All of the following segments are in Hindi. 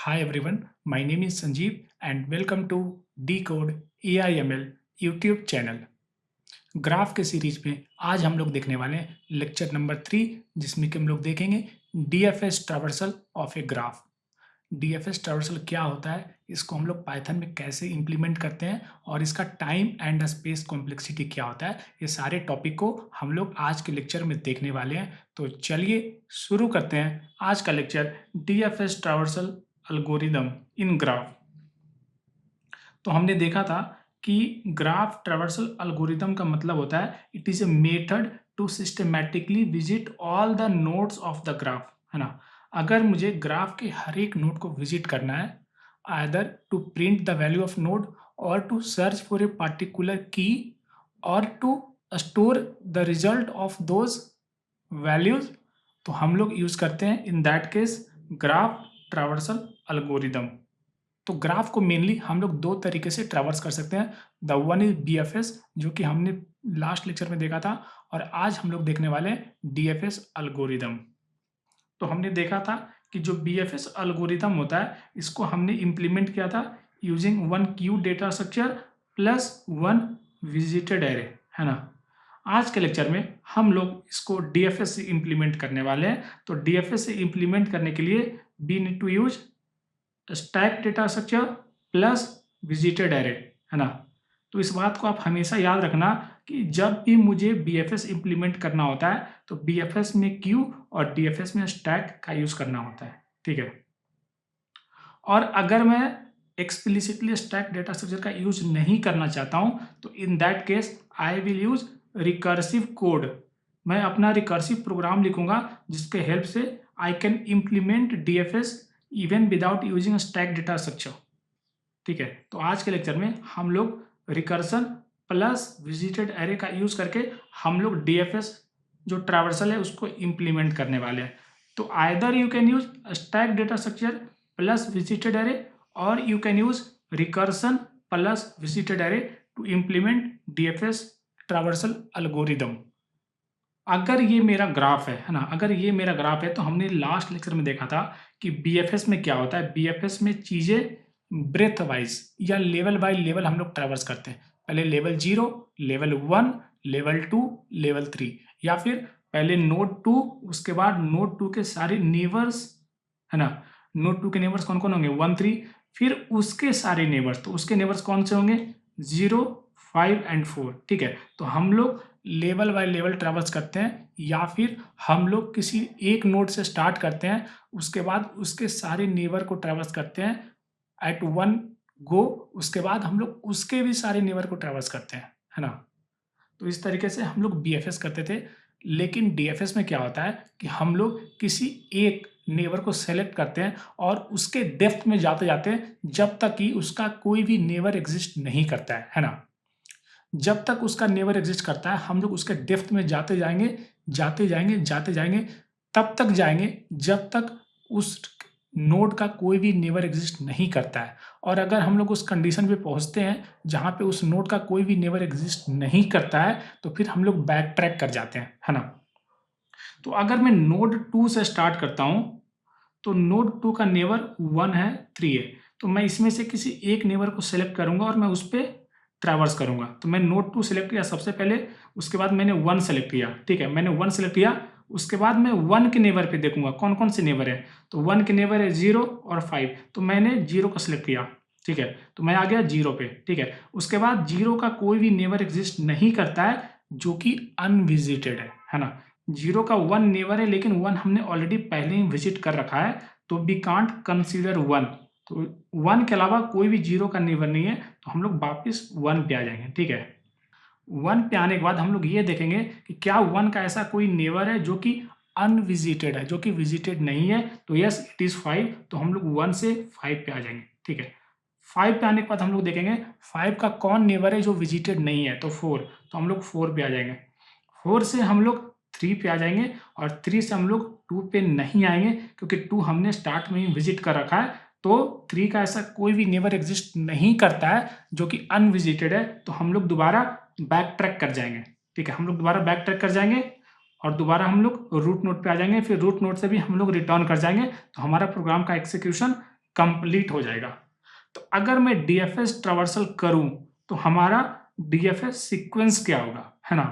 Hi everyone, my name is Sanjeev and welcome to Decode AIML YouTube channel. Graph के सीरीज में आज हम लोग देखने वाले हैं लेक्चर नंबर 3, जिसमें कि हम लोग देखेंगे DFS traversal of a graph. DFS traversal क्या होता है, इसको हम लोग पाइथन में कैसे इंप्लीमेंट करते हैं और इसका टाइम एंड स्पेस कॉम्प्लेक्सिटी क्या होता है, ये सारे टॉपिक को हम लोग आज के लेक्चर में देखने वाले हैं। तो चलिए शुरू करते हैं आज का लेक्चर, DFS ट्रावर्सल एल्गोरिदम इन ग्राफ। तो हमने देखा था कि ग्राफ ट्रावर्सल एल्गोरिदम का मतलब होता है it is a method to systematically visit all the nodes of the graph, है ना। अगर मुझे ग्राफ के हर एक नोड को विजिट करना है, either to print the value of node और to search for a particular key और to store the result of those values, तो हम लोग यूज करते हैं in that case graph traversal algorithm. तो ग्राफ को मेनली हम लोग दो तरीके से ट्रैवर्स कर सकते हैं। द वन इज BFS, जो कि हमने लास्ट लेक्चर में देखा था, और आज हम लोग देखने वाले हैं DFS एल्गोरिदम। तो हमने देखा था कि जो BFS एल्गोरिदम होता है, इसको हमने इम्प्लीमेंट किया था using one Q data structure plus one visited array, है ना। आज के लेक्चर में हम लोग इसको DFS से इम्प्लीमेंट करने वाले हैं। तो DFS से इम्प्लीमेंट करने के लिए we need to use stack data structure plus visited array, है ना। तो इस बात को आप हमेशा याद रखना कि जब भी मुझे BFS इम्प्लीमेंट करना होता है तो BFS में क्यू और DFS में स्टैक का यूज करना होता है, ठीक है। और अगर मैं एक्सप्लिसिटली स्टैक डेटा स्ट्रक्चर का यूज नहीं करना चाहता हूं तो इन that case I will use recursive code. मैं अपना रिकर्सिव प्रोग्राम लिखूंगा जिसके हेल्प से I can implement DFS even without using stack data structure, ठीक है। तो आज के लेक्चर में हम लोग रिकर्सन प्लस विजिटेड एरे का यूज करके हम लोग DFS जो ट्रावर्सल है उसको इम्प्लीमेंट करने वाले हैं। तो either you can use stack data structure plus visited array और you can use recursion plus visited array to implement DFS traversal algorithm. अगर ये मेरा ग्राफ है ना, अगर ये मेरा ग्राफ है तो हमने लास्ट लेक्चर में देखा था कि BFS में क्या होता है। BFS में चीजें ब्रेथ वाइज या लेवल बाय लेवल हम लोग ट्रैवर्स करते हैं। पहले लेवल 0, लेवल 1, लेवल 2, लेवल 3, या फिर पहले नोड 2, उसके बाद नोड 2 के सारे नेबर्स, है ना। नोड 2 के नेबर्स कौन कौन होंगे, 1, 3, फिर उसके सारे नेबर्स, तो उसके नेबर्स कौन से होंगे, 0, 5 एंड 4, ठीक है। तो हम लोग लेवल बाय लेवल ट्रैवर्स करते हैं, या फिर हम लोग किसी एक नोड से स्टार्ट करते हैं, उसके बाद उसके सारे नेबर को ट्रैवर्स करते हैं एट वन गो, उसके बाद हम लोग उसके भी सारे नेबर को ट्रैवर्स करते हैं, है ना। तो इस तरीके से हम लोग BFS करते थे। लेकिन DFS में क्या होता है कि हम लोग किसी एक नेबर को सेलेक्ट करते हैं और उसके डेप्थ में जाते जाते हैं जब तक कि उसका कोई भी नेबर एग्जिस्ट नहीं करता है ना। जब तक उसका नेबर एग्जिस्ट करता है हम लोग उसके डेप्थ में जाते जाएंगे, जाते जाएंगे, जाते जाएंगे, तब तक जाएंगे जब तक उस नोड का कोई भी नेबर एग्जिस्ट नहीं करता है। और अगर हम लोग उस कंडीशन पे पहुंचते हैं जहां पे उस नोड का कोई भी नेबर एग्जिस्ट नहीं करता है, तो फिर हम लोग बैक ट्रैक कर जाते हैं, है ना। तो अगर मैं नोड 2 से स्टार्ट करता हूं तो नोड 2 का नेबर 1 है, 3 है, तो मैं इसमें से किसी एक नेबर को सिलेक्ट करूंगा और मैं उस पर ट्रैवर्स करूंगा। तो मैं नोड 2 सेलेक्ट किया सबसे पहले, उसके बाद मैंने 1 सेलेक्ट किया, ठीक है, मैंने 1 सेलेक्ट किया, उसके बाद मैं 1 के नेबर पे देखूंगा कौन कौन से नेबर है। तो 1 के नेबर है 0 और 5, तो मैंने 0 को सिलेक्ट किया, ठीक है, तो मैं आ गया 0 पे, ठीक है। उसके बाद 0 का कोई भी नेबर एग्जिस्ट नहीं करता है जो कि अनविजिटेड है ना। 0 का 1 नेबर है लेकिन 1 हमने ऑलरेडी पहले ही विजिट कर रखा है, तो वी कांट कंसीडर 1। तो 1 के अलावा कोई भी 0 का नेबर नहीं है, तो हम लोग वापस 1 पे आ जाएंगे, ठीक है। 1 पे आने के बाद हम लोग ये देखेंगे कि क्या 1 का ऐसा कोई नेबर है जो कि अनविजिटेड है, जो कि विजिटेड नहीं है। तो यस इट इज 5, तो हम लोग 1 से 5 पे आ जाएंगे, ठीक है। 5 पे आने के बाद हम लोग देखेंगे 5 का कौन नेबर है जो विजिटेड नहीं है, तो 4, तो हम लोग 4 पे आ जाएंगे। 4 से हम लोग 3 पे आ जाएंगे और 3 से हम लोग 2 पे नहीं आएंगे क्योंकि 2 हमने स्टार्ट में ही विजिट कर रखा है। तो 3 का ऐसा कोई भी नेबर एग्जिस्ट नहीं करता है जो कि अनविजिटेड है, तो हम लोग दोबारा बैक ट्रैक कर जाएंगे, ठीक है। हम लोग दोबारा बैक ट्रैक कर जाएंगे और दोबारा हम लोग रूट नोड पे आ जाएंगे, फिर रूट नोड से भी हम लोग रिटर्न कर जाएंगे, तो हमारा प्रोग्राम का एक्सिक्यूशन कंप्लीट हो जाएगा। तो अगर मैं डीएफएस ट्रावर्सल करूं तो हमारा डीएफएस सीक्वेंस क्या होगा, है ना।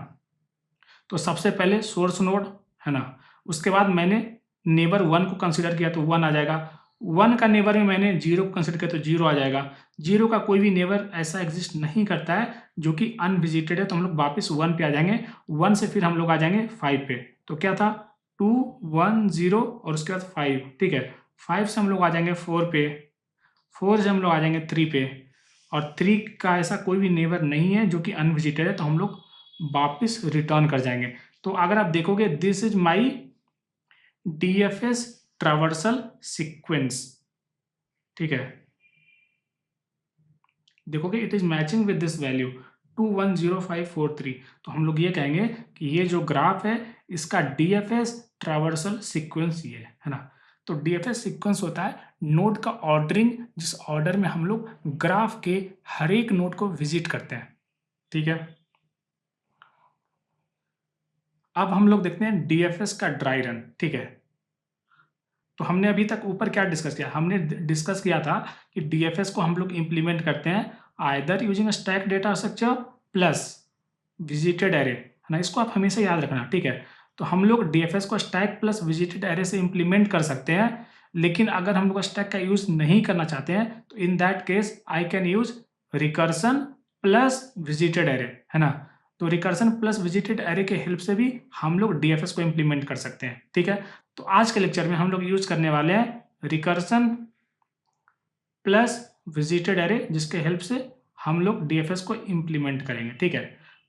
तो सबसे पहले सोर्स नोड, है ना, उसके बाद मैंने नेबर 1 को कंसीडर किया तो 1 आ जाएगा, 1 का नेबर में मैंने 0 को कंसीडर किया तो 0 आ जाएगा, 0 का कोई भी नेबर ऐसा एग्जिस्ट नहीं करता है जो कि अनविजिटेड है, तो हम लोग वापस 1 पे आ जाएंगे, 1 से फिर हम लोग आ जाएंगे 5 पे। तो क्या था 2 1 0 और उसके बाद 5, ठीक है, 5 से हम लोग आ जाएंगे 4 पे, 4 से हम लोग आ जाएंगे 3 पे, और 3 का ऐसा कोई भी नेबर नहीं है जो कि अनविजिटेड है, तो हम लोग वापस रिटर्न कर जाएंगे। तो अगर आप देखोगे this is my DFS traversal sequence, ठीक है, देखोगे it is matching with this value 210543। तो हम लोग ये कहेंगे कि ये जो ग्राफ है इसका डीएफएस ट्रावर्सल सीक्वेंस ये है ना। तो डीएफएस सीक्वेंस होता है नोड का ऑर्डरिंग, जिस ऑर्डर में हम लोग ग्राफ के हर एक नोड को विजिट करते हैं, ठीक है। अब हम लोग देखते हैं डीएफएस का ड्राई रन, ठीक है। तो हमने अभी तक ऊपर क्या डिस्कस किया, हमने डिस्कस किया था कि डीएफएस को हम लोग इंप्लीमेंट करते हैं either using stack data structure plus visited array, है ना, इसको आप हमेशा याद रखना, ठीक है। तो हम लोग डीएफएस को स्टैक प्लस विजिटेड एरे से इंप्लीमेंट कर सकते हैं, लेकिन अगर हम लोग स्टैक का यूज नहीं करना चाहते हैं तो इन that case I can use recursion plus visited array, है ना। तो रिकर्सन प्लस विजिटेड एरे के हेल्प से भी हम लोग डीएफएस को इंप्लीमेंट कर सकते हैं, ठीक है। तो आज के लेक्चर में हम लोग यूज करने वाले हैं रिकर्सन प्लस विजिटेड एरे, जिसके हेल्प से हम लोग डीएफएस को इंप्लीमेंट करेंगे, ठीक है।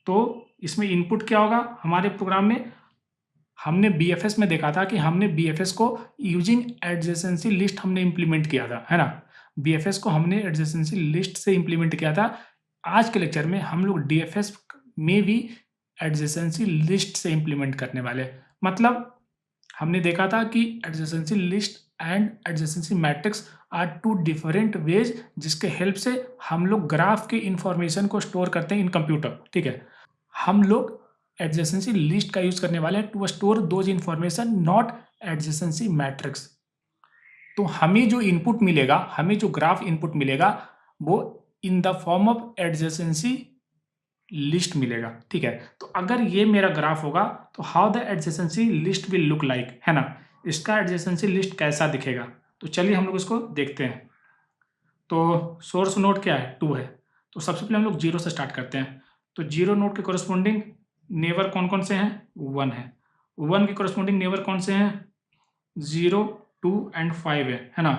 तो इसमें इनपुट क्या होगा हमारे प्रोग्राम में, हमने बीएफएस में देखा था कि हमने बीएफएस को यूजिंग एडजेसेंसी लिस्ट हमने इंप्लीमेंट किया था, है ना। बीएफएस को हमने एडजेसेंसी लिस्ट से इंप्लीमेंट किया था। आज के लेक्चर में हम लोग डीएफएस में भी एडजेसेंसी लिस्ट से इंप्लीमेंट करने वाले, मतलब हमने देखा था कि adjacency list and adjacency matrix are two different ways जिसके हेल्प से हम लोग ग्राफ के इंफॉर्मेशन को स्टोर करते हैं इन कंप्यूटर, ठीक है। हम लोग एडजेसेंसी लिस्ट का यूज करने वाले हैं to store those information not adjacency matrix. तो हमें जो इनपुट मिलेगा, हमें जो ग्राफ इनपुट मिलेगा वो in the form of adjacency list मिलेगा, ठीक है। तो अगर ये मेरा ग्राफ होगा तो how the adjacency list will look like, है ना, इसका एडजेसेंसी लिस्ट कैसा दिखेगा। तो चलिए हम लोग इसको देखते हैं। तो सोर्स नोड क्या है 2 है, तो सबसे पहले हम लोग 0 से स्टार्ट करते हैं। तो 0 नोड के कोरस्पोंडिंग नेबर कौन कौन से हैं, 1 है, 1 के कोरस्पोंडिंग नेबर कौन से हैं 0 2 एंड 5 है ना।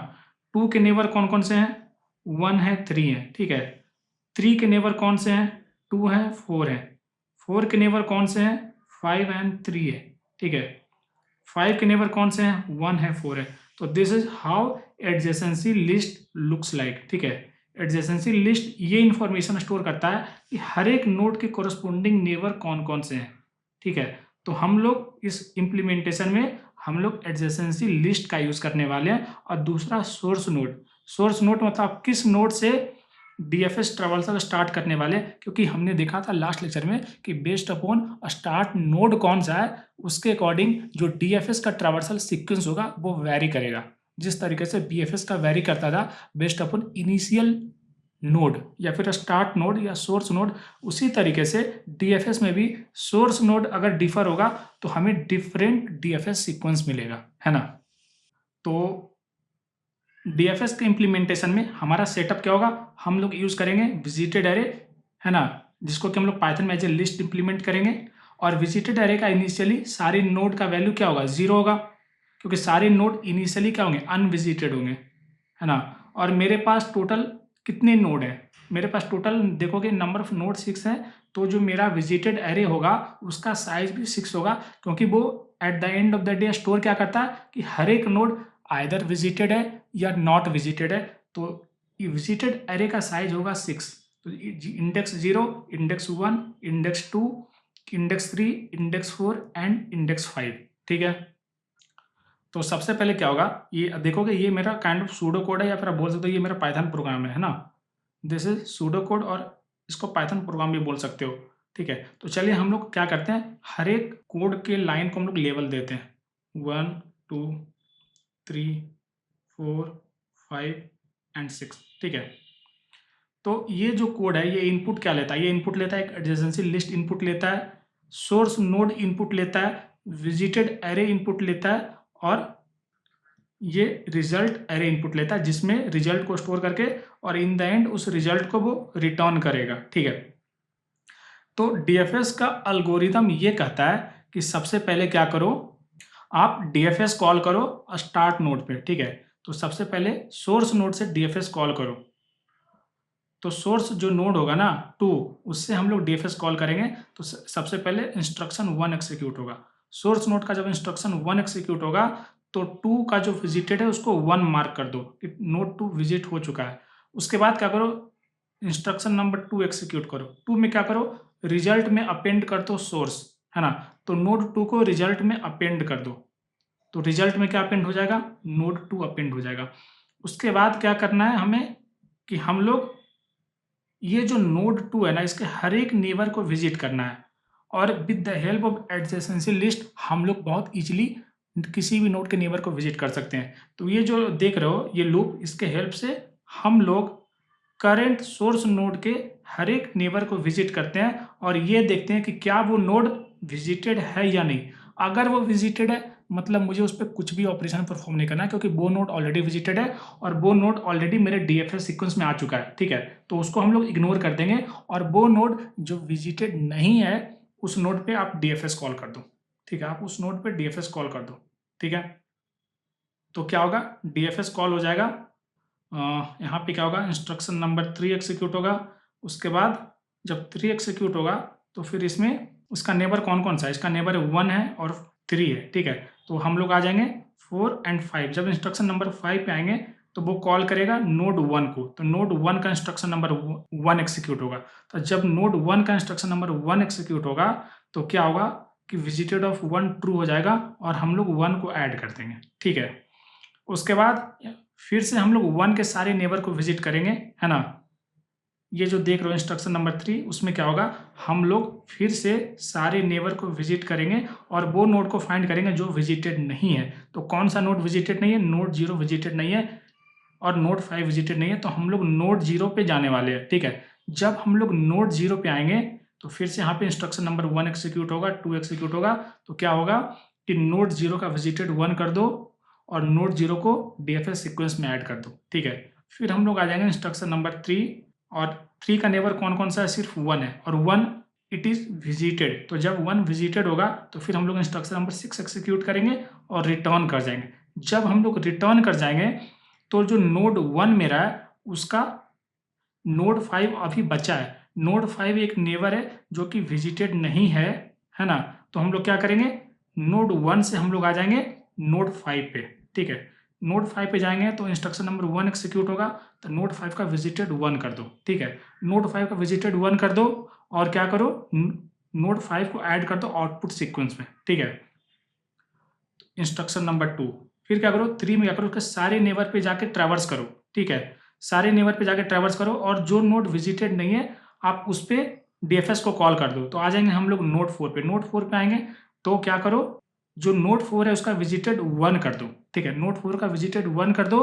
2 के नेबर कौन कौन से हैं 1 है 3 है, ठीक है। 3 के नेबर कौन से हैं 2 है 4 है, 4 के नेबर कौन से हैं 5 एंड 3 है, ठीक है। 5 के नेबर कौन से हैं 1 है 4 है। तो this is how adjacency list looks like, ठीक है। एडजेसेंसी लिस्ट ये इंफॉर्मेशन स्टोर करता है कि हर एक नोड के कोरस्पोंडिंग नेबर कौन कौन से हैं, ठीक है। तो हम लोग इस इम्प्लीमेंटेशन में हम लोग एडजेसेंसी लिस्ट का यूज करने वाले हैं। और दूसरा सोर्स नोड, सोर्स नोड मतलब आप किस नोड से डीएफएस ट्रावर्सल स्टार्ट करने वाले, क्योंकि हमने देखा था लास्ट लेक्चर में कि बेस्ड अपॉन स्टार्ट नोड कौन सा है उसके अकॉर्डिंग जो डीएफएस का ट्रावर्सल सीक्वेंस होगा वो वैरी करेगा। जिस तरीके से बीएफएस का वैरी करता था बेस्ड अपॉन इनिशियल नोड या फिर स्टार्ट नोड या सोर्स नोड, उसी तरीके से डीएफएस में भी सोर्स नोड अगर डिफर होगा तो हमें डिफरेंट डीएफएस सीक्वेंस मिलेगा, है ना। तो डीएफएस के इम्प्लीमेंटेशन में हमारा सेटअप क्या होगा, हम लोग यूज करेंगे विजिटेड एरे, है ना, जिसको कि हम लोग पाइथन में एज ए लिस्ट इंप्लीमेंट करेंगे। और विजिटेड एरे का इनिशियली सारे नोड का वैल्यू क्या होगा 0 होगा, क्योंकि सारे नोड इनिशियली क्या होंगे अनविजिटेड होंगे, है ना। और मेरे पास टोटल कितने नोड हैं, मेरे पास टोटल देखोगे नंबर ऑफ नोड 6 है। तो जो मेरा विजिटेड एरे होगा उसका साइज भी 6 होगा, क्योंकि वो at the end of the day store क्या करता है कि हर एक नोड आइदर विजिटेड है या नॉट विजिटेड है। तो विजिटेड एरे का साइज होगा 6। तो index 0, index 1, index 2, index 3, index 4 and index 5, ठीक है। तो सबसे पहले क्या होगा, ये देखोगे ये मेरा काइंड ऑफ सूडो कोड है या फिर आप बोल सकते हो ये मेरा पाइथन प्रोग्राम है ना। दिस इज सूडो कोड और इसको पाइथन प्रोग्राम भी बोल सकते हो, ठीक है। तो चलिए हम लोग क्या करते हैं, हर एक कोड के लाइन को हम लोग लेवल देते हैं 1 2 3 4 5 एंड 6, ठीक है। तो ये जो कोड है ये इनपुट क्या लेता है, ये इनपुट लेता है एक एडजेसेंसी लिस्ट इनपुट लेता है, सोर्स नोड इनपुट लेता है, विजिटेड एरे इनपुट लेता है, और ये रिजल्ट एरे इनपुट लेता है जिसमें रिजल्ट को स्टोर करके और इन द एंड उस रिजल्ट को वो रिटर्न करेगा, ठीक है। तो डीएफएस का एल्गोरिदम ये कहता है कि सबसे पहले क्या करो, आप डीएफएस कॉल करो स्टार्ट नोड पे, ठीक है। तो सबसे पहले सोर्स नोड से डीएफएस कॉल करो, तो सोर्स जो नोड होगा ना 2, उससे हम लोग डीएफएस कॉल करेंगे। तो सबसे पहले इंस्ट्रक्शन 1 एग्जीक्यूट होगा। सोर्स नोड का जब इंस्ट्रक्शन 1 एग्जीक्यूट होगा तो 2 का जो विजिटेड है उसको 1 मार्क कर दो कि नोड 2 विजिट हो चुका है। उसके बाद क्या करो, इंस्ट्रक्शन नंबर 2 एग्जीक्यूट करो। 2 में क्या करो, रिजल्ट में अपेंड कर दो सोर्स, है ना। तो नोड 2 को रिजल्ट में अपेंड कर दो, तो रिजल्ट में क्या अपेंड हो जाएगा, नोड 2 अपेंड हो जाएगा। उसके बाद क्या करना है हमें कि हम लोग ये जो नोड 2 है ना इसके हर एक नेबर को विजिट करना है, और with the help of adjacency list हम लोग बहुत इजीली किसी भी नोड के नेबर को विजिट कर सकते हैं। तो ये जो देख रहे हो ये लूप, इसके हेल्प से हम लोग करंट सोर्स नोड के हर एक नेबर को विजिट करते हैं और ये देखते हैं कि क्या वो नोड विजिटेड है या नहीं। अगर वो विजिटेड है मतलब मुझे उस पर कुछ भी ऑपरेशन परफॉर्म नहीं करना है, क्योंकि वो नोड ऑलरेडी विजिटेड है और वो नोड ऑलरेडी मेरे डीएफएस सीक्वेंस में आ चुका है, ठीक है। तो उसको हम लोग इग्नोर कर देंगे और वो नोड जो विजिटेड नहीं है उस नोड पे आप डीएफएस कॉल कर दो, ठीक है। आप उस नोड पे डीएफएस कॉल कर दो, ठीक है। तो क्या होगा, डीएफएस कॉल हो जाएगा। यहाँ पे क्या होगा, इंस्ट्रक्शन नंबर 3 एग्जीक्यूट होगा। उसके बाद जब 3 एग्जीक्यूट होगा तो फिर इसमें उसका नेबर कौन कौन सा है, इसका नेबर 1 है और 3 है, ठीक है। तो हम लोग आ जाएंगे 4 एंड 5। जब इंस्ट्रक्शन नंबर 5 पे आएंगे तो वो कॉल करेगा नोड 1 को, तो नोड 1 का इंस्ट्रक्शन नंबर 1 एग्जीक्यूट होगा। तो जब नोड 1 का इंस्ट्रक्शन नंबर 1 एग्जीक्यूट होगा तो क्या होगा कि विजिटेड ऑफ 1 ट्रू हो जाएगा और हम लोग 1 को ऐड कर देंगे, ठीक है। उसके बाद फिर से हम लोग 1 के सारे नेबर को विजिट करेंगे, है ना। ये जो देख रहे हो इंस्ट्रक्शन नंबर 3, उसमें क्या होगा, हम लोग फिर से सारे नेबर को विजिट करेंगे और वो नोड को फाइंड करेंगे जो विजिटेड नहीं है। तो कौन सा नोड विजिटेड नहीं है, नोड 0 विजिटेड नहीं है और नोड 5 विजिटेड नहीं है, तो हम लोग नोड 0 पे जाने वाले हैं, ठीक है। जब हम लोग नोड 0 पे आएंगे तो फिर से यहाँ पे इंस्ट्रक्शन नंबर 1 एग्जीक्यूट होगा, 2 एग्जीक्यूट होगा। तो क्या होगा कि नोड 0 का विजिटेड 1 कर दो और नोड 0 को डीएफएस सीक्वेंस में ऐड कर दो, ठीक है। फिर हम लोग आ जाएंगे इंस्ट्रक्शन नंबर 3, और 3 का नेबर कौन कौन सा है, सिर्फ 1 है और 1 इट इज विजिटेड। तो जब 1 विजिटेड होगा तो फिर हम लोग इंस्ट्रक्शन नंबर 6 एग्जीक्यूट करेंगे और रिटर्न कर जाएंगे। जब हम लोग रिटर्न कर जाएंगे तो जो नोड 1 मेरा है उसका नोड 5 अभी बचा है। नोड 5 एक नेबर है जो कि विजिटेड नहीं है ना। तो हम लोग क्या करेंगे, नोड 1 से हम लोग आ जाएंगे नोड 5 पे, ठीक है। नोड 5 पे जाएंगे तो इंस्ट्रक्शन नंबर 1 एग्जीक्यूट होगा, तो नोड 5 का विजिटेड 1 कर दो, ठीक है। नोड 5 का विजिटेड 1 कर दो और क्या करो, नोड 5 को ऐड कर दो आउटपुट सीक्वेंस में, ठीक है। इंस्ट्रक्शन नंबर 2, फिर क्या करो 3 में क्या करो, उसके सारे नेबर पे जाके ट्रैवर्स करो, ठीक है। सारे नेबर पे जाके ट्रैवर्स करो और जो नोड विजिटेड नहीं है आप उस पर डीएफएस को कॉल कर दो। तो आ जाएंगे हम लोग नोड 4 पे। नोड 4 पे आएंगे तो क्या करो, जो नोड 4 है उसका विजिटेड 1 कर दो, ठीक है। नोड 4 का विजिटेड 1 कर दो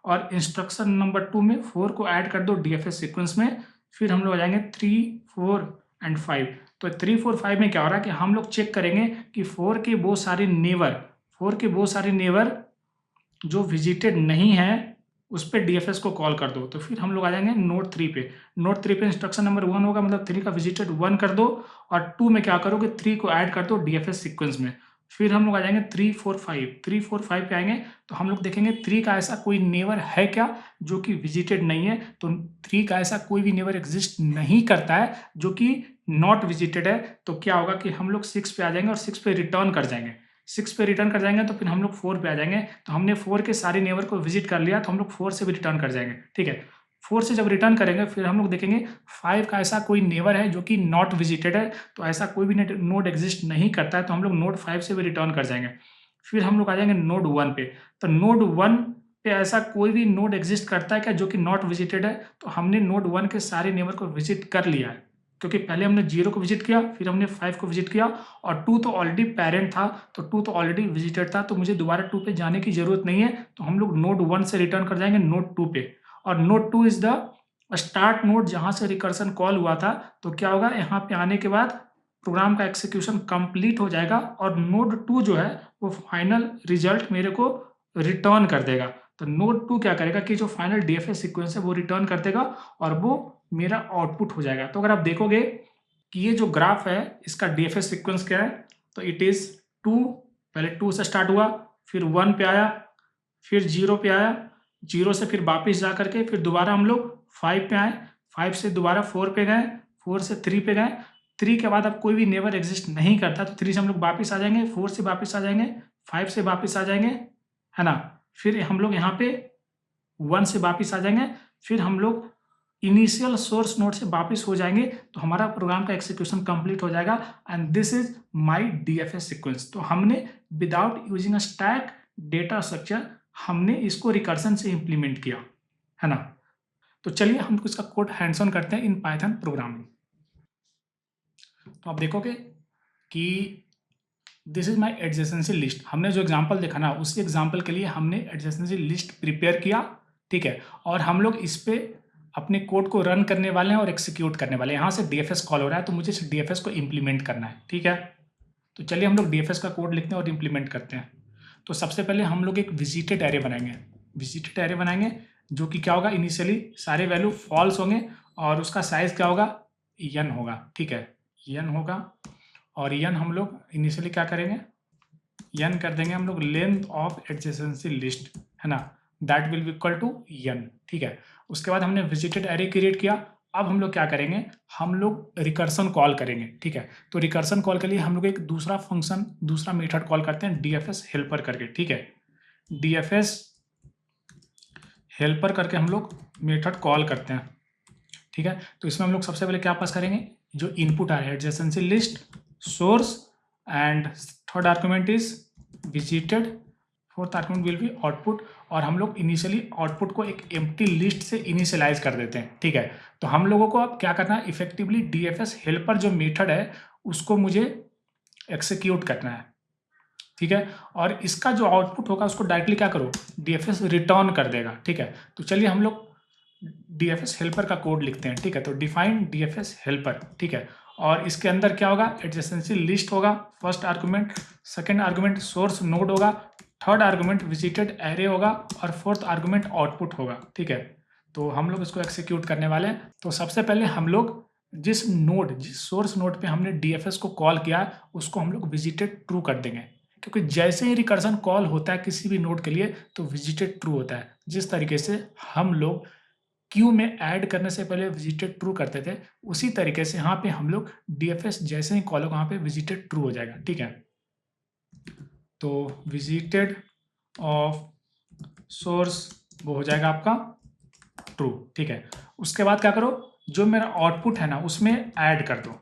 और इंस्ट्रक्शन नंबर 2 में 4 को ऐड कर दो डीएफएस सीक्वेंस में। फिर हम लोग आ जाएंगे 3, 4 एंड 5। तो 3, 4, 5 में क्या हो रहा है कि हम लोग चेक करेंगे कि 4 के वो सारे नेबर जो विजिटेड नहीं है उस पर डीएफएस को कॉल कर दो। तो फिर हम लोग आ जाएंगे नोड 3 पे। नोड 3 पे इंस्ट्रक्शन नंबर 1 होगा, मतलब 3 का विजिटेड 1 कर दो और 2 में क्या करोगे 3 को ऐड कर दो डीएफएस सीक्वेंस में। फिर हम लोग आ जाएंगे 3, 4, 5। 3, 4, 5 पे आएंगे तो हम लोग देखेंगे 3 का ऐसा कोई नेबर है क्या जो कि विजिटेड नहीं है। तो 3 का ऐसा कोई भी नेबर एग्जिस्ट नहीं करता है जो कि नॉट विजिटेड है। तो क्या होगा कि हम लोग 6 पे आ जाएंगे और 6 पे रिटर्न कर जाएंगे। 6 पे रिटर्न कर जाएंगे तो फिर हम लोग 4 पे आ जाएंगे। तो हमने 4 के सारे नेबर को विजिट कर लिया तो हम लोग 4 से भी रिटर्न कर जाएंगे, ठीक है। 4 से जब रिटर्न करेंगे फिर हम लोग देखेंगे 5 का ऐसा कोई नेबर है जो कि नॉट विजिटेड है। तो ऐसा कोई भी नोड एग्जिस्ट नहीं करता है, तो हम लोग नोड 5 से भी रिटर्न कर जाएंगे। फिर हम लोग आ जाएंगे नोड 1 पे। तो नोड 1 पे ऐसा कोई भी नोड एग्जिस्ट करता है क्या जो कि नॉट विजिटेड है। तो हमने नोड 1 के सारे नेबर को विजिट कर लिया है, क्योंकि पहले हमने 0 को विजिट किया, फिर हमने 5 को विजिट किया, और 2 तो ऑलरेडी पेरेंट था, तो 2 तो ऑलरेडी विजिटेड था, तो मुझे दोबारा 2 पे जाने की जरूरत नहीं है। तो हम लोग नोड 1 से रिटर्न कर जाएंगे नोड 2 पे, और node 2 is the start node जहां से रिकर्सन कॉल हुआ था। तो क्या होगा, यहाँ पे आने के बाद प्रोग्राम का एक्सिक्यूशन कंप्लीट हो जाएगा, और नोड 2 जो है वो फाइनल रिजल्ट मेरे को रिटर्न कर देगा। तो नोड 2 क्या करेगा कि जो फाइनल डीएफएस सीक्वेंस है वो रिटर्न कर देगा, और वो मेरा आउटपुट हो जाएगा। तो अगर आप देखोगे कि ये जो ग्राफ है इसका डीएफएस सीक्वेंस क्या है, तो इट इज 2, पहले 2 से स्टार्ट हुआ, फिर 1 पे आया, फिर 0 पे आया, 0 से फिर वापस जा करके फिर दोबारा हम लोग 5 पे आए, 5 से दोबारा 4 पे गए, 4 से 3 पे गए, 3 के बाद अब कोई भी नेवर एग्जिस्ट नहीं करता, तो 3 से हम लोग वापस आ जाएंगे, 4 से वापस आ जाएंगे, 5 से वापस आ जाएंगे, है ना। फिर हम लोग यहाँ पे 1 से वापस आ जाएंगे, फिर हम लोग इनिशियल सोर्स नोड से वापस हो जाएंगे, तो हमारा प्रोग्राम का एक्सिक्यूशन कंप्लीट हो जाएगा। And this is my DFS sequence. तो हमने without using a stack data structure हमने इसको रिकर्सन से इंप्लीमेंट किया, है ना। तो चलिए हम इसका कोड हैंड्स ऑन करते हैं इन पाइथन प्रोग्रामिंग। तो आप देखोगे कि this is my adjacency list. हमने जो एग्जांपल देखा ना, उसी एग्जांपल के लिए हमने एडजेसेंसी लिस्ट प्रिपेयर किया, ठीक है। और हम लोग इस पे अपने कोड को रन करने वाले हैं और एक्सिक्यूट करने वाले हैं। यहाँ से डीएफएस कॉल हो रहा है, तो मुझे इस डीएफएस को इम्प्लीमेंट करना है, ठीक है। तो चलिए हम लोग डीएफएस का कोड लिखते हैं और इम्प्लीमेंट करते हैं। तो सबसे पहले हम लोग एक विजिटेड एरे बनाएंगे। विजिटेड एरे बनाएंगे जो कि क्या होगा, इनिशियली सारे वैल्यू फॉल्स होंगे, और उसका साइज क्या होगा, n होगा, ठीक है, n होगा। और n हम लोग इनिशियली क्या करेंगे, n कर देंगे हम लोग लेंथ ऑफ एडजेसेंसी लिस्ट, है ना, that will be equal to n, ठीक है। उसके बाद हमने विजिटेड एरे क्रिएट किया। अब हम लोग क्या करेंगे, हम लोग रिकर्सन कॉल करेंगे, ठीक है। तो रिकर्सन कॉल के लिए हम लोग एक दूसरा फंक्शन, दूसरा मेथड कॉल करते हैं डीएफएस हेल्पर करके, ठीक है। डीएफएस हेल्पर करके हम लोग मेथड कॉल करते हैं, ठीक है। तो इसमें हम लोग सबसे पहले क्या पास करेंगे, जो इनपुट आ रहा है adjacency list source, and third argument is visited, fourth argument will be output. और हम लोग इनिशियली आउटपुट को एक एम्प्टी लिस्ट से इनिशियलाइज कर देते हैं, ठीक है। तो हम लोगों को अब क्या करना है, इफेक्टिवली डीएफएस हेल्पर जो मेथड है उसको मुझे एक्सिक्यूट करना है, ठीक है। और इसका जो आउटपुट होगा उसको डायरेक्टली क्या करो, डीएफएस रिटर्न कर देगा, ठीक है। तो चलिए हम लोग डीएफएस हेल्पर का कोड लिखते हैं, ठीक है। तो डिफाइन डीएफएस हेल्पर, ठीक है। और इसके अंदर क्या होगा, एडजेसेंसी लिस्ट होगा first argument, second argument source node होगा, थर्ड आर्गुमेंट विजिटेड एरे होगा, और फोर्थ आर्गुमेंट आउटपुट होगा, ठीक है। तो हम लोग इसको एक्सिक्यूट करने वाले हैं। तो सबसे पहले हम लोग जिस सोर्स नोड पे हमने डीएफएस को कॉल किया उसको हम लोग विजिटेड ट्रू कर देंगे, क्योंकि जैसे ही रिकर्सन कॉल होता है किसी भी नोड के लिए तो विजिटेड ट्रू होता है। जिस तरीके से हम लोग क्यू में ऐड करने से पहले विजिटेड ट्रू करते थे, उसी तरीके से यहाँ पे हम लोग डीएफएस जैसे ही कॉल होगा वहाँ पे विजिटेड ट्रू हो जाएगा, ठीक है। तो विजिटेड ऑफ सोर्स वो हो जाएगा आपका ट्रू, ठीक है। उसके बाद क्या करो, जो मेरा आउटपुट है ना उसमें ऐड कर दो।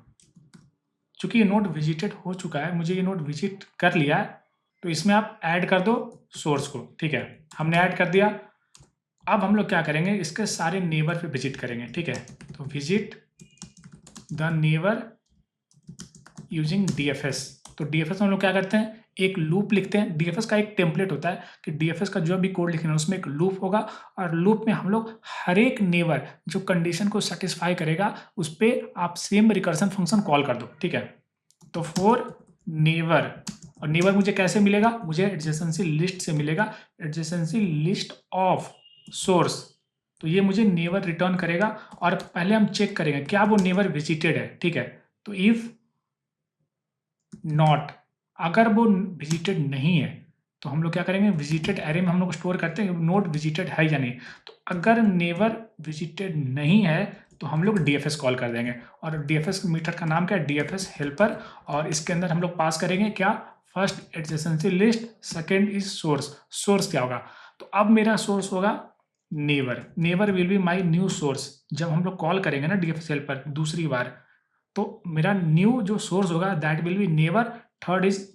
चूंकि ये नोड विजिटेड हो चुका है, मुझे ये नोड विजिट कर लिया है, तो इसमें आप ऐड कर दो सोर्स को, ठीक है। हमने ऐड कर दिया। अब हम लोग क्या करेंगे, इसके सारे नेबर पे विजिट करेंगे, ठीक है। तो visit the neighbour using DFS. तो डीएफएस में हम लोग क्या करते हैं, एक लूप लिखते हैं। डीएफएस का एक टेम्पलेट होता है कि डीएफएस का जो भी कोड लिखना है उसमें एक लूप होगा, और लूप में हम लोग हर एक नेबर जो कंडीशन को सेटिस्फाई करेगा उस पर आप सेम रिकर्सन फंक्शन कॉल कर दो, ठीक है। तो फॉर नेबर, और नेबर मुझे कैसे मिलेगा, मुझे एडजेसेंसी लिस्ट से मिलेगा, एडजेसेंसी लिस्ट ऑफ सोर्स। तो ये मुझे नेबर रिटर्न करेगा, और पहले हम चेक करेंगे क्या वो नेबर विजिटेड है, ठीक है। तो इफ नॉट, अगर वो विजिटेड नहीं है तो हम लोग क्या करेंगे, विजिटेड एरे में हम लोग स्टोर करते हैं नोड विजिटेड है या नहीं। तो अगर नेबर विजिटेड नहीं है तो हम लोग डीएफएस कॉल कर देंगे, और डीएफएस मेथड का नाम क्या है, डीएफएस हेल्पर। और इसके अंदर हम लोग पास करेंगे क्या, first adjacency list, second is source. Source क्या होगा, तो अब मेरा सोर्स होगा neighbour. Neighbour will be my new source. जब हम लोग कॉल करेंगे ना डीएफएस हेल्पर दूसरी बार, तो मेरा न्यू जो सोर्स होगा that will B neighbour, third is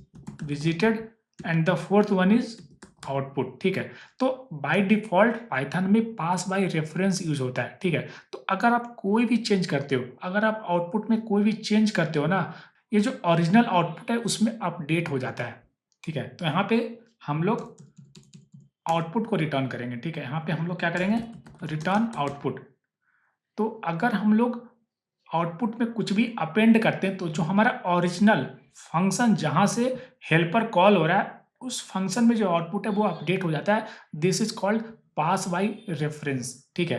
visited, and the fourth one is output, ठीक है। तो बाय डिफ़ॉल्ट पाइथन में पास बाय रेफरेंस यूज़ होता है, ठीक है। तो अगर आप कोई भी चेंज करते हो, अगर आप आउटपुट में कोई भी चेंज करते हो ना, ये जो ओरिजिनल आउटपुट है उसमें अपडेट हो जाता है, ठीक है। तो यहाँ पे हम लोग आउटपुट को रिटर्न करेंगे, ठीक है। यहाँ पे हम लोग क्या करेंगे, रिटर्न आउटपुट। तो अगर हम लोग आउटपुट में कुछ भी अपेंड करते हैं तो जो हमारा ओरिजिनल फंक्शन जहाँ से हेल्पर कॉल हो रहा है उस फंक्शन में जो आउटपुट है वो अपडेट हो जाता है। This is called pass by reference, ठीक है।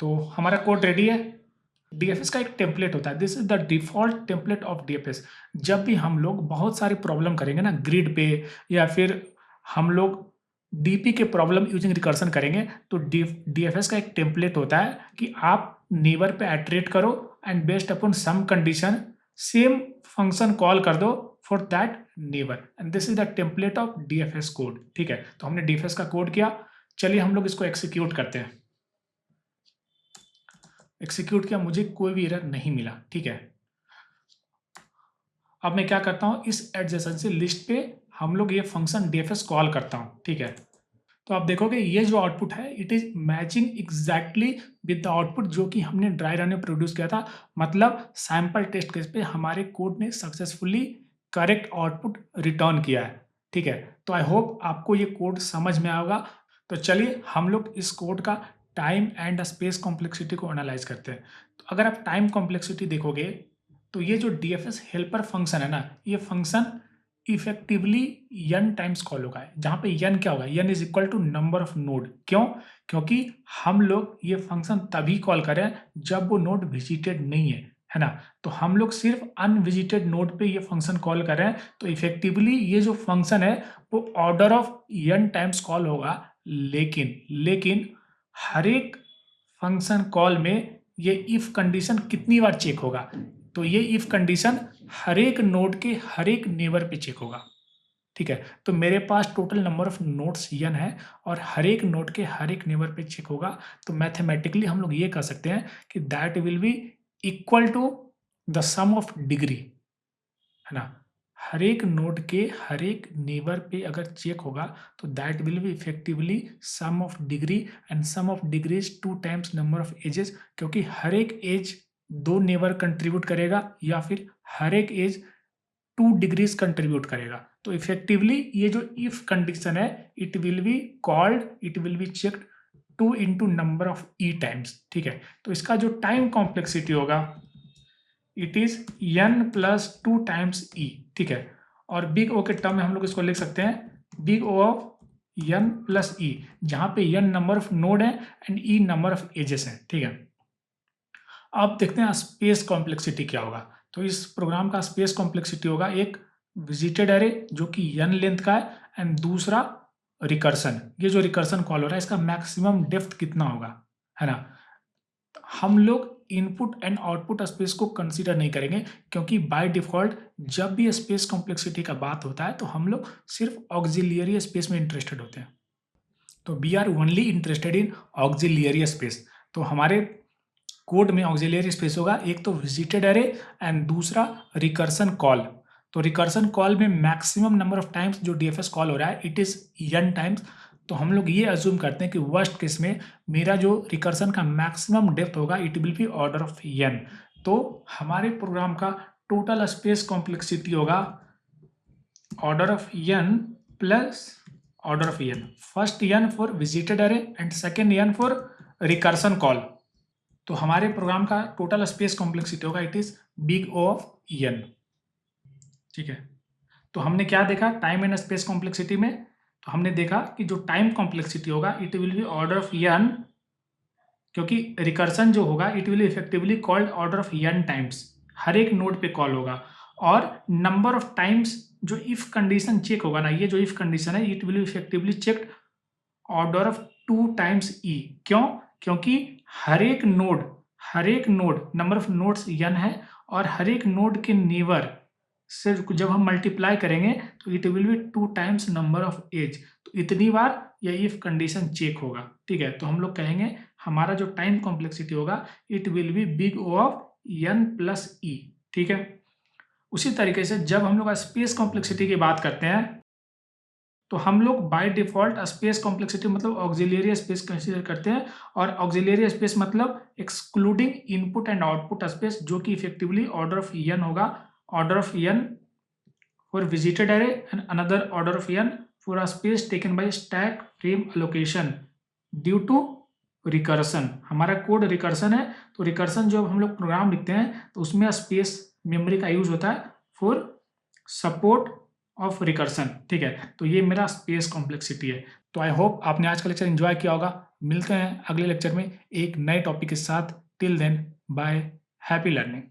तो हमारा कोड रेडी है। डीएफएस का एक टेम्पलेट होता है, this is the default template of DFS. जब भी हम लोग बहुत सारी प्रॉब्लम करेंगे ना ग्रिड पे, या फिर हम लोग डीपी के प्रॉब्लम यूजिंग रिकर्सन करेंगे, तो डीएफएस का एक टेम्पलेट होता है कि आप नेबर पे एट्रेट करो and based upon some condition same function call कर दो for that neighbour, and this is the template of DFS code, ठीक है। तो हमने डीएफएस का कोड किया, चलिए हम लोग इसको एक्सिक्यूट करते हैं। एक्सिक्यूट किया, मुझे कोई भी एरर नहीं मिला, ठीक है। अब मैं क्या करता हूँ, इस एडजेसेंसी लिस्ट पे हम लोग ये फंक्शन डीएफएस कॉल करता हूँ, ठीक है। तो आप देखोगे ये जो आउटपुट है it is matching exactly with the output जो कि हमने ड्राई रन में प्रोड्यूस किया था। मतलब सैंपल टेस्ट केस पे हमारे कोड ने सक्सेसफुली करेक्ट आउटपुट रिटर्न किया है, ठीक है। तो आई होप आपको ये कोड समझ में आएगा। तो चलिए हम लोग इस कोड का टाइम एंड स्पेस कॉम्प्लेक्सिटी को एनालाइज करते हैं। तो अगर आप टाइम कॉम्प्लेक्सिटी देखोगे तो ये जो डीएफएस हेल्पर फंक्शन है ना, ये function effectively n times call होगा। जहाँ पे n क्या होगा, n is equal to number of node. क्यों? क्योंकि हम लोग ये फंक्शन तभी कॉल करें जब वो नोड विजिटेड नहीं है ना। तो हम लोग सिर्फ अनविजिटेड नोड पे ये फंक्शन कॉल करें, तो इफेक्टिवली ये जो फंक्शन है वो order of n times call होगा। लेकिन हर एक फंक्शन कॉल में ये इफ कंडीशन कितनी बार चेक होगा, तो ये इफ कंडीशन हर एक नोड के हर एक नेबर पे चेक होगा, ठीक है। तो मेरे पास total number of nodes n है और हर एक नोड के हर एक नेबर पे चेक होगा। तो मैथमेटिकली हम लोग ये कह सकते हैं कि that will be equal to the sum of degree, है ना। हर एक नोड के हर एक नेबर पे अगर चेक होगा तो that will be effectively sum of degree, and sum of degree is 2 times number of edges, क्योंकि हर एक एज 2 नेबर कंट्रीब्यूट करेगा या फिर हर एक एज 2 डिग्रीज कंट्रीब्यूट करेगा। तो इफेक्टिवली ये जो इफ कंडीशन है it will be called, it will be checked 2 into number of E times, ठीक है। तो इसका जो टाइम कॉम्प्लेक्सिटी होगा it is n plus 2 times E, ठीक है। और बिग ओ के टर्म में हम लोग इसको लिख सकते हैं big O of n plus E, जहां पे n नंबर ऑफ नोड है and E number of edges है, ठीक है। अब देखते हैं स्पेस कॉम्प्लेक्सिटी क्या होगा। तो इस प्रोग्राम का स्पेस कॉम्प्लेक्सिटी होगा एक विजिटेड एरे जो कि n लेंथ का है, एंड दूसरा रिकर्सन। ये जो रिकर्सन कॉल हो रहा है इसका मैक्सिमम डेप्थ कितना होगा, है ना। हम लोग इनपुट एंड आउटपुट स्पेस को कंसीडर नहीं करेंगे, क्योंकि बाय डिफॉल्ट जब भी स्पेस कॉम्प्लेक्सिटी का बात होता है तो हम लोग सिर्फ ऑक्सिलियरी स्पेस में इंटरेस्टेड होते हैं। तो we are only interested in auxiliary space. तो हमारे कोड में ऑक्सिलियरी स्पेस होगा एक तो विजिटेड एरे एंड दूसरा रिकर्सन कॉल। तो रिकर्सन कॉल में मैक्सिमम नंबर ऑफ टाइम्स जो डीएफएस कॉल हो रहा है इट इज n टाइम्स। तो हम लोग ये अज्यूम करते हैं कि वर्स्ट केस में मेरा जो रिकर्सन का मैक्सिमम डेप्थ होगा it will be order of n। तो हमारे प्रोग्राम का टोटल स्पेस कॉम्प्लेक्सिटी होगा order of n plus order of n। First n for visited array and second n for recursion call. तो हमारे प्रोग्राम का टोटल स्पेस कॉम्प्लेक्सिटी होगा it is big O of n, ठीक है। तो हमने क्या देखा टाइम एंड स्पेस कॉम्प्लेक्सिटी में, तो हमने देखा कि जो टाइम कॉम्प्लेक्सिटी होगा it will be order of n, क्योंकि रिकर्सन जो होगा it will effectively called order of n times, हर एक नोड पे कॉल होगा। और नंबर ऑफ टाइम्स जो इफ कंडीशन चेक होगा ना, ये जो इफ कंडीशन है it will effectively checked order of 2 times E. क्यों? क्योंकि हर एक node number of nodes n है और हर एक नोड के नेबर से जब हम मल्टीप्लाई करेंगे तो it will be 2 times number of edge. तो इतनी बार ये इफ कंडीशन चेक होगा, ठीक है। तो हम लोग कहेंगे हमारा जो टाइम कॉम्प्लेक्सिटी होगा it will be big O of n plus E, ठीक है। उसी तरीके से जब हम लोग स्पेस कॉम्प्लेक्सिटी की बात करते हैं तो हम लोग बाय डिफॉल्ट स्पेस कॉम्प्लेक्सिटी मतलब ऑक्सिलियरी स्पेस कंसीडर करते हैं, और ऑक्सिलियरी स्पेस मतलब excluding input and output space, जो कि इफेक्टिवली ऑर्डर ऑफ n होगा, order of n for visited array and another order of n for a space taken by stack frame allocation due to recursion. हमारा कोड रिकर्सन है, तो रिकर्सन जो हम लोग प्रोग्राम लिखते हैं तो उसमें स्पेस मेमोरी का यूज होता है फॉर सपोर्ट ऑफ रिकर्सन। ठीक है, तो ये मेरा स्पेस कॉम्प्लेक्सिटी है। तो आई होप आपने आज का लेक्चर एंजॉय किया होगा। मिलते हैं अगले लेक्चर में एक नए टॉपिक के साथ। Till then bye, happy learning.